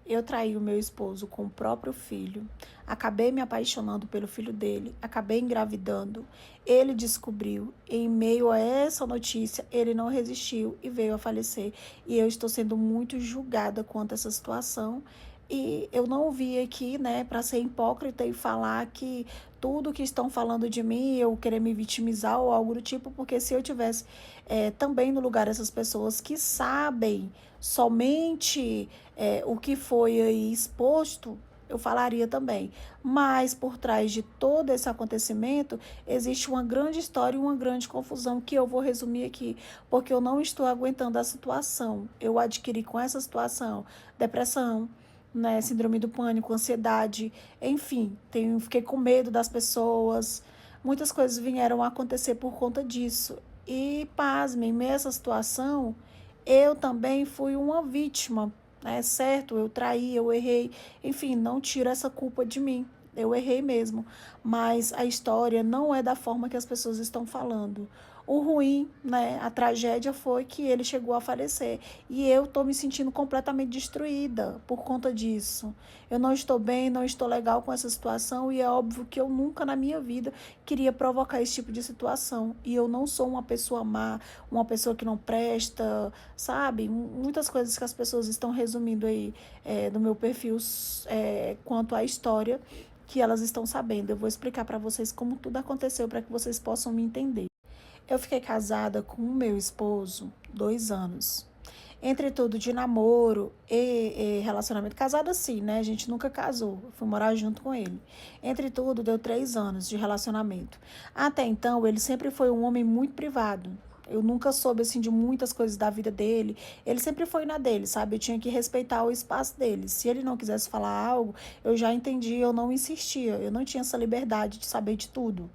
Eu traí o meu esposo com o próprio filho, acabei me apaixonando pelo filho dele, acabei engravidando. Ele descobriu, em meio a essa notícia, ele não resistiu e veio a falecer. E eu estou sendo muito julgada quanto a essa situação. E eu não vim aqui, né, para ser hipócrita e falar que tudo que estão falando de mim, eu querer me vitimizar ou algo do tipo, porque se eu tivesse também no lugar dessas pessoas que sabem somente o que foi aí exposto, eu falaria também. Mas por trás de todo esse acontecimento, existe uma grande história e uma grande confusão que eu vou resumir aqui, porque eu não estou aguentando a situação. Eu adquiri com essa situação depressão, né, síndrome do pânico, ansiedade, enfim, fiquei com medo das pessoas. Muitas coisas vieram a acontecer por conta disso. E, pasmem, nessa situação, eu também fui uma vítima, né? Certo? Eu traí, eu errei. Enfim, não tira essa culpa de mim. Eu errei mesmo. Mas a história não é da forma que as pessoas estão falando. O ruim, né? A tragédia foi que ele chegou a falecer. E eu estou me sentindo completamente destruída por conta disso. Eu não estou bem, não estou legal com essa situação. E é óbvio que eu nunca na minha vida queria provocar esse tipo de situação. E eu não sou uma pessoa má, uma pessoa que não presta, sabe? Muitas coisas que as pessoas estão resumindo aí no meu perfil quanto à história que elas estão sabendo. Eu vou explicar para vocês como tudo aconteceu para que vocês possam me entender. Eu fiquei casada com o meu esposo 2 anos. Entre tudo de namoro e relacionamento. Casada sim, né? A gente nunca casou. Eu fui morar junto com ele. Entre tudo, deu 3 anos de relacionamento. Até então, ele sempre foi um homem muito privado. Eu nunca soube, assim, de muitas coisas da vida dele. Ele sempre foi na dele, sabe? Eu tinha que respeitar o espaço dele. Se ele não quisesse falar algo, eu já entendia, eu não insistia. Eu não tinha essa liberdade de saber de tudo.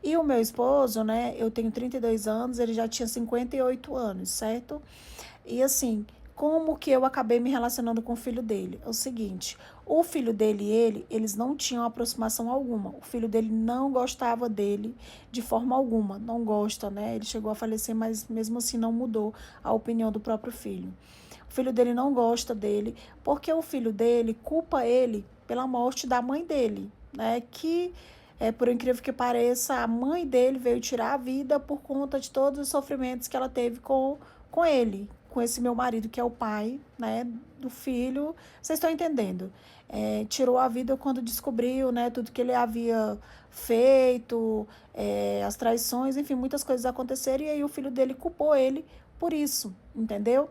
E o meu esposo, né? Eu tenho 32 anos, ele já tinha 58 anos, certo? E assim, como que eu acabei me relacionando com o filho dele? É o seguinte, o filho dele e eles não tinham aproximação alguma. O filho dele não gostava dele de forma alguma, não gosta, né? Ele chegou a falecer, mas mesmo assim não mudou a opinião do próprio filho. O filho dele não gosta dele, porque o filho dele culpa ele pela morte da mãe dele, né? Que por incrível que pareça, a mãe dele veio tirar a vida por conta de todos os sofrimentos que ela teve com ele, com esse meu marido, que é o pai, né, do filho. Vocês estão entendendo? Tirou a vida quando descobriu, né, tudo que ele havia feito, as traições, enfim, muitas coisas aconteceram e aí o filho dele culpou ele por isso, entendeu?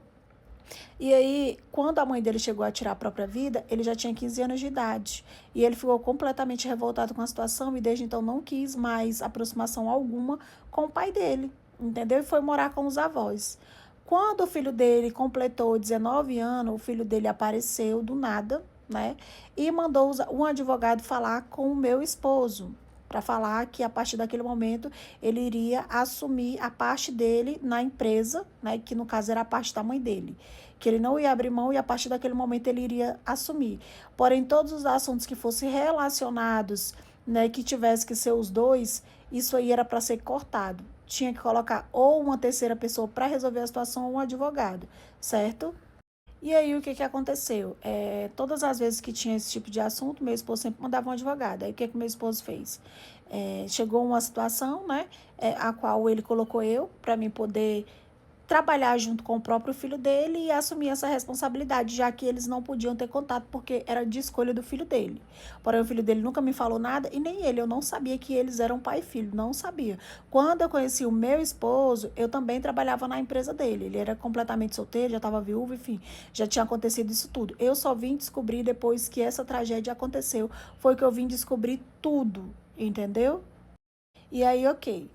E aí, quando a mãe dele chegou a tirar a própria vida, ele já tinha 15 anos de idade. E ele ficou completamente revoltado com a situação e desde então não quis mais aproximação alguma com o pai dele, entendeu? E foi morar com os avós. Quando o filho dele completou 19 anos, o filho dele apareceu do nada, né? E mandou um advogado falar com o meu esposo, para falar que a partir daquele momento ele iria assumir a parte dele na empresa, né, que no caso era a parte da mãe dele, que ele não ia abrir mão e a partir daquele momento ele iria assumir. Porém, todos os assuntos que fossem relacionados, né, que tivesse que ser os dois, isso aí era para ser cortado. Tinha que colocar ou uma terceira pessoa para resolver a situação ou um advogado, certo? E aí, o que que aconteceu? Todas as vezes que tinha esse tipo de assunto, meu esposo sempre mandava um advogado. Aí, o que que meu esposo fez? Chegou uma situação, né, a qual ele colocou eu para mim poder trabalhar junto com o próprio filho dele e assumir essa responsabilidade, já que eles não podiam ter contato porque era de escolha do filho dele. Porém, o filho dele nunca me falou nada e nem ele. Eu não sabia que eles eram pai e filho, não sabia. Quando eu conheci o meu esposo, eu também trabalhava na empresa dele. Ele era completamente solteiro, já estava viúvo, enfim, já tinha acontecido isso tudo. Eu só vim descobrir depois que essa tragédia aconteceu. Foi que eu vim descobrir tudo, entendeu? E aí, ok.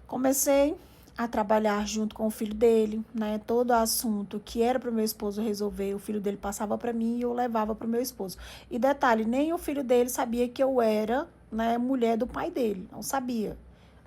Comecei a trabalhar junto com o filho dele, né? Todo assunto que era para o meu esposo resolver, o filho dele passava para mim e eu levava para o meu esposo. E detalhe, nem o filho dele sabia que eu era, né, mulher do pai dele, não sabia.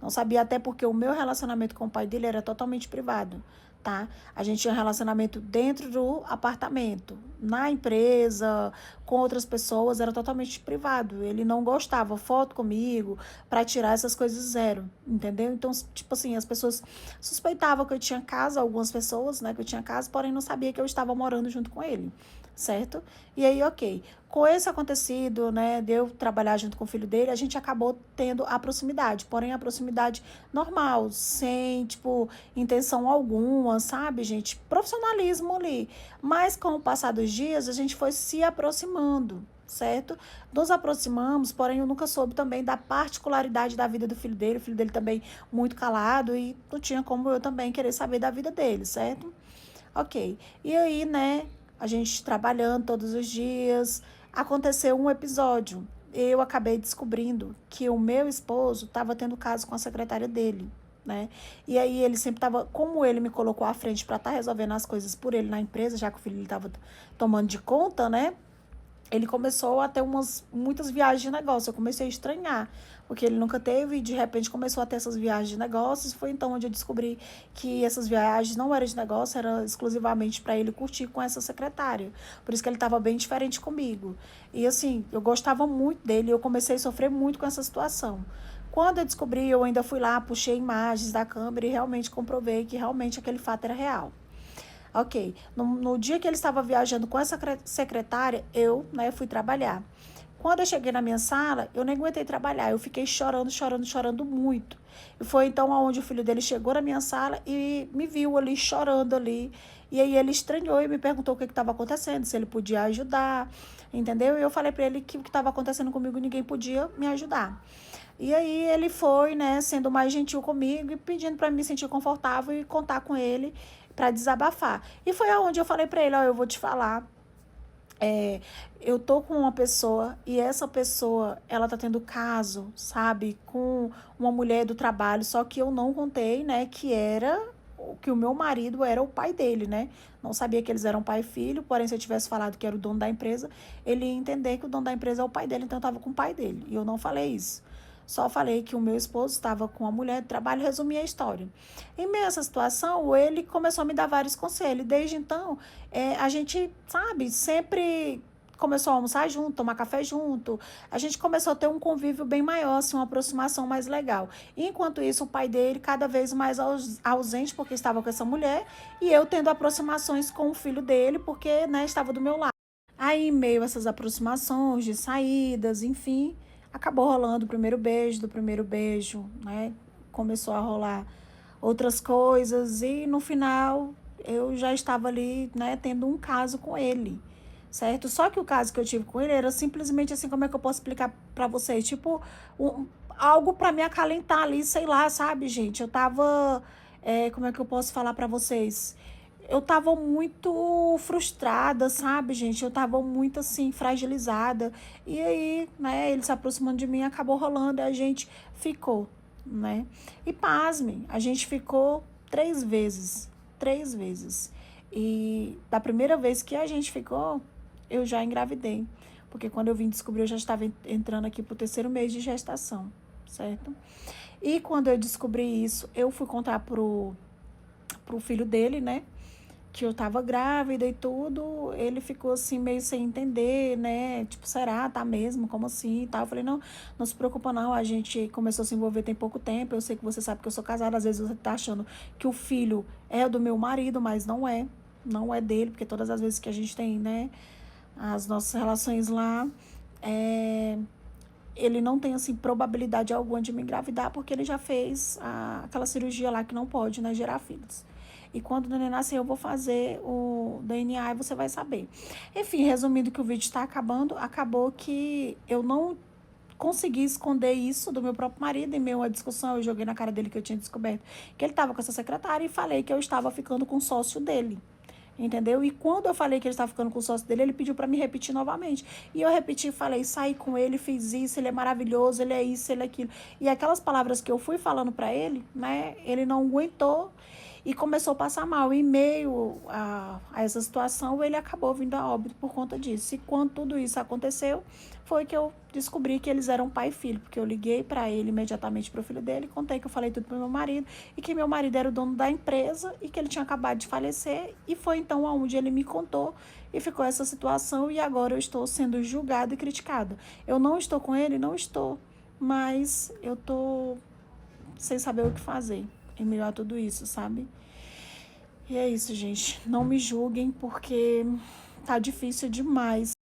Não sabia até porque o meu relacionamento com o pai dele era totalmente privado, tá? A gente tinha um relacionamento dentro do apartamento, na empresa, com outras pessoas, era totalmente privado. Ele não gostava foto comigo para tirar essas coisas zero, entendeu? Então, tipo assim, as pessoas suspeitavam que eu tinha casa, algumas pessoas, né, que eu tinha casa, porém não sabia que eu estava morando junto com ele. certo? E aí, ok. Com esse acontecido, né, de eu trabalhar junto com o filho dele, a gente acabou tendo a proximidade, porém a proximidade normal, sem, tipo, intenção alguma, sabe, gente? Profissionalismo ali. Mas com o passar dos dias, a gente foi se aproximando, certo? Nos aproximamos, porém eu nunca soube também da particularidade da vida do filho dele, o filho dele também muito calado e não tinha como eu também querer saber da vida dele, certo? Ok. E aí, né, a gente trabalhando todos os dias, aconteceu um episódio. Eu acabei descobrindo que o meu esposo estava tendo caso com a secretária dele, né? E aí ele sempre estava, como ele me colocou à frente para estar resolvendo as coisas por ele na empresa, já que o filho estava tomando de conta, né? Ele começou a ter muitas viagens de negócio. Eu comecei a estranhar, porque ele nunca teve e de repente começou a ter essas viagens de negócios. Foi então onde eu descobri que essas viagens não eram de negócio, era exclusivamente para ele curtir com essa secretária. Por isso que ele estava bem diferente comigo. E assim, eu gostava muito dele e eu comecei a sofrer muito com essa situação. Quando eu descobri, eu ainda fui lá, puxei imagens da câmera e realmente comprovei que realmente aquele fato era real. Ok. No dia que ele estava viajando com essa secretária, eu, né, fui trabalhar. Quando eu cheguei na minha sala, eu nem aguentei trabalhar. Eu fiquei chorando, chorando, chorando muito. E foi então aonde o filho dele chegou na minha sala e me viu ali chorando ali. E aí ele estranhou e me perguntou o que estava acontecendo, se ele podia ajudar, entendeu? E eu falei para ele que o que estava acontecendo comigo ninguém podia me ajudar. E aí ele foi, né, sendo mais gentil comigo e pedindo para me sentir confortável e contar com ele para desabafar. E foi aonde eu falei para ele, ó, eu vou te falar, é, eu tô com uma pessoa e essa pessoa, ela tá tendo caso, sabe, com uma mulher do trabalho, só que eu não contei, né, que o meu marido era o pai dele, né? Não sabia que eles eram pai e filho, porém se eu tivesse falado que era o dono da empresa, ele ia entender que o dono da empresa é o pai dele, então eu tava com o pai dele. E eu não falei isso. Só falei que o meu esposo estava com a mulher de trabalho e resumi a história. Em meio a essa situação, ele começou a me dar vários conselhos. Desde então, a gente, sabe, sempre começou a almoçar junto, tomar café junto. A gente começou a ter um convívio bem maior, assim, uma aproximação mais legal. Enquanto isso, o pai dele cada vez mais ausente, porque estava com essa mulher, e eu tendo aproximações com o filho dele, porque, né, estava do meu lado. Aí, em meio a essas aproximações de saídas, enfim, acabou rolando o primeiro beijo, do primeiro beijo, né? Começou a rolar outras coisas e no final eu já estava ali, né, tendo um caso com ele, certo? Só que o caso que eu tive com ele era simplesmente assim, como é que eu posso explicar para vocês? Tipo, algo para me acalentar ali, sei lá, sabe, gente? Eu tava, como é que eu posso falar para vocês? Eu tava muito frustrada, sabe, gente? Eu tava muito, assim, fragilizada. E aí, né, ele se aproximando de mim, acabou rolando e a gente ficou, né? E pasmem, a gente ficou 3 vezes. 3 vezes. E da primeira vez que a gente ficou, eu já engravidei. Porque quando eu vim descobrir, eu já estava entrando aqui pro 3º mês de gestação, certo? E quando eu descobri isso, eu fui contar pro filho dele, né? Que eu tava grávida e tudo, ele ficou assim meio sem entender, né? Tipo, será? Tá mesmo? Como assim? E tal. Eu falei, não, não se preocupa não, a gente começou a se envolver tem pouco tempo, eu sei que você sabe que eu sou casada, às vezes você tá achando que o filho é do meu marido, mas não é. Não é dele, porque todas as vezes que a gente tem, né, as nossas relações lá, é, ele não tem, assim, probabilidade alguma de me engravidar, porque ele já fez aquela cirurgia lá que não pode, né, gerar filhos. E quando o neném nascer, eu vou fazer o DNA e você vai saber. Enfim, resumindo que o vídeo está acabando, acabou que eu não consegui esconder isso do meu próprio marido. Em meio à discussão, eu joguei na cara dele que eu tinha descoberto que ele estava com essa secretária e falei que eu estava ficando com o sócio dele. Entendeu? E quando eu falei que ele estava ficando com o sócio dele, ele pediu para me repetir novamente. E eu repeti e falei, saí com ele, fiz isso, ele é maravilhoso, ele é isso, ele é aquilo. E aquelas palavras que eu fui falando para ele, né, ele não aguentou e começou a passar mal. Em meio a essa situação, ele acabou vindo a óbito por conta disso. E quando tudo isso aconteceu, foi que eu descobri que eles eram pai e filho, porque eu liguei para ele imediatamente para o filho dele, contei que eu falei tudo para meu marido e que meu marido era o dono da empresa e que ele tinha acabado de falecer. E foi então aonde ele me contou e ficou essa situação e agora eu estou sendo julgada e criticada. Eu não estou com ele, não estou, mas eu tô sem saber o que fazer em meio a tudo isso, sabe? E é isso, gente. Não me julguem, porque tá difícil demais.